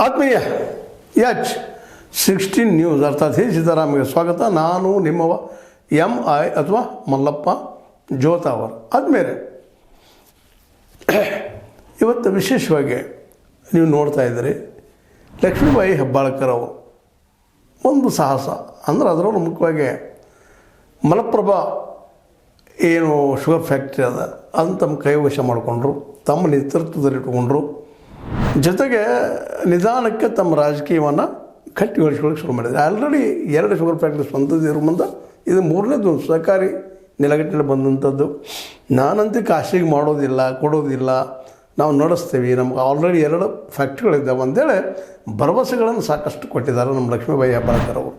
ಆತ್ಮೀಯ H16 news ಅರ್ಥಾತ್ ಹೇ ಸೀತಾರಾಮ್ಗೆ ಸ್ವಾಗತ. ನಾನು ನಿಮ್ಮವ MI ಅಥವಾ ಮಲ್ಲಪ್ಪ ಜೋತಾವರ್. ಆದಮೇಲೆ ಇವತ್ತು ವಿಶೇಷವಾಗಿ ನೀವು ನೋಡ್ತಾ ಇದ್ದೀರಿ, ಲಕ್ಷ್ಮೀಬಾಯಿ ಹೆಬ್ಬಾಳ್ಕರ್ ಅವರು ಒಂದು ಸಾಹಸ ಅಂದರೆ ಅದರಲ್ಲೂ ಮುಖ್ಯವಾಗಿ ಮಲಪ್ರಭಾ ಏನು ಶುಗರ್ ಫ್ಯಾಕ್ಟ್ರಿ ಅದ ಅದನ್ನು ತಮ್ಮ ಕೈವಶ ಮಾಡಿಕೊಂಡ್ರು, ತಮ್ಮ ನೇತೃತ್ವದಲ್ಲಿಟ್ಕೊಂಡ್ರು. ಜೊತೆಗೆ ನಿಧಾನಕ್ಕೆ ತಮ್ಮ ರಾಜಕೀಯವನ್ನು ಕಟ್ಟಿಗೊಳಿಸ್ಕೊಳ್ಳೋಕೆ ಶುರು ಮಾಡಿದ್ದಾರೆ. ಆಲ್ರೆಡಿ 2 ಶುಗರ್ ಫ್ಯಾಕ್ಟ್ರಿ ಸ್ವಂತದಿರೋ ಮುಂದೆ ಇದು 3ನೇದು ಸಹಕಾರಿ ನೆಲಗಟ್ಟಿನಲ್ಲಿ ಬಂದಂಥದ್ದು. ನಾನಂತೂ ಖಾಸಗಿ ಮಾಡೋದಿಲ್ಲ, ಕೊಡೋದಿಲ್ಲ, ನಾವು ನಡೆಸ್ತೀವಿ, ನಮ್ಗೆ ಆಲ್ರೆಡಿ 2 ಫ್ಯಾಕ್ಟ್ರಿಗಳಿದ್ದಾವೆ ಅಂತೇಳಿ ಭರವಸೆಗಳನ್ನು ಸಾಕಷ್ಟು ಕೊಟ್ಟಿದ್ದಾರೆ ನಮ್ಮ ಲಕ್ಷ್ಮೀಬಾಯಿ ಹೆಬ್ಬಾಳ್ಕರ್ ಅವರು.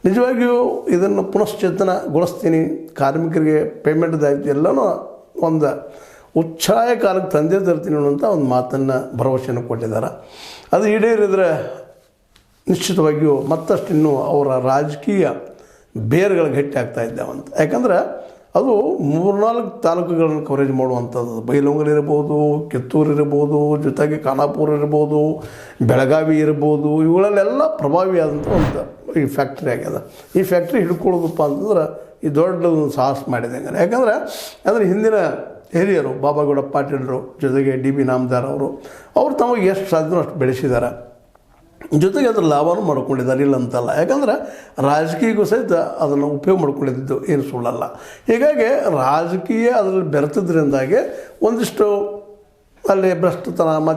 ನಿಜವಾಗಿಯೂ ಇದನ್ನು ಪುನಶ್ಚೇತನಗೊಳಿಸ್ತೀನಿ, ಕಾರ್ಮಿಕರಿಗೆ ಪೇಮೆಂಟ್ದಾಯ್ತು ಎಲ್ಲನೂ ಒಂದು ಉಚ್ಛಾಯ ಕಾಲಕ್ಕೆ ತಂದೆ ತರ್ತೀನಿ ಅನ್ನೋಂಥ ಒಂದು ಮಾತನ್ನು ಭರವಸೆಯನ್ನು ಕೊಟ್ಟಿದ್ದಾರೆ. ಅದು ಈಡೇರಿದರೆ ನಿಶ್ಚಿತವಾಗಿಯೂ ಮತ್ತಷ್ಟು ಇನ್ನೂ ಅವರ ರಾಜಕೀಯ ಬೇರುಗಳು ಗಟ್ಟಿ ಆಗ್ತಾ ಇದ್ದಾವಂತ. ಯಾಕಂದರೆ ಅದು 3-4 ತಾಲೂಕುಗಳನ್ನು ಕವರೇಜ್ ಮಾಡುವಂಥದ್ದು. ಬೈಲಹೊಂಗಲ ಇರ್ಬೋದು, ಕಿತ್ತೂರು ಇರ್ಬೋದು, ಜೊತೆಗೆ ಖಾನಾಪುರ ಇರ್ಬೋದು, ಬೆಳಗಾವಿ ಇರ್ಬೋದು, ಇವುಗಳಲ್ಲೆಲ್ಲ ಪ್ರಭಾವಿಯಾದಂಥ ಒಂದು ಈ ಫ್ಯಾಕ್ಟ್ರಿ ಆಗ್ಯದ. ಈ ಫ್ಯಾಕ್ಟ್ರಿ ಹಿಡ್ಕೊಳ್ಳೋದಪ್ಪ ಅಂತಂದ್ರೆ ಈ ದೊಡ್ಡದೊಂದು ಸಾಹಸ ಮಾಡಿದೆ. ಯಾಕಂದರೆ ಅದರ ಹಿಂದಿನ ಹಿರಿಯರು ಬಾಬಾಗೌಡ ಪಾಟೀಲರು, ಜೊತೆಗೆ DB ನಾಮದಾರ್ ಅವರು ತಮಗೆ ಎಷ್ಟು ಸಾಧ್ಯನೋ ಅಷ್ಟು ಬೆಳೆಸಿದ್ದಾರೆ. ಜೊತೆಗೆ ಅದರ ಲಾಭನೂ ಮಾಡ್ಕೊಂಡಿದ್ದಾರೆ, ಇಲ್ಲ ಅಂತಲ್ಲ. ಯಾಕಂದರೆ ರಾಜಕೀಯಕ್ಕೂ ಸಹಿತ ಅದನ್ನು ಉಪಯೋಗ ಮಾಡ್ಕೊಂಡಿದ್ದು ಏನು ಸುಳ್ಳಲ್ಲ. ಹೀಗಾಗಿ ರಾಜಕೀಯ ಅದರಲ್ಲಿ ಬೆರೆತದ್ರಿಂದಾಗಿ ಒಂದಿಷ್ಟು ಅಲ್ಲಿ ಭ್ರಷ್ಟತನ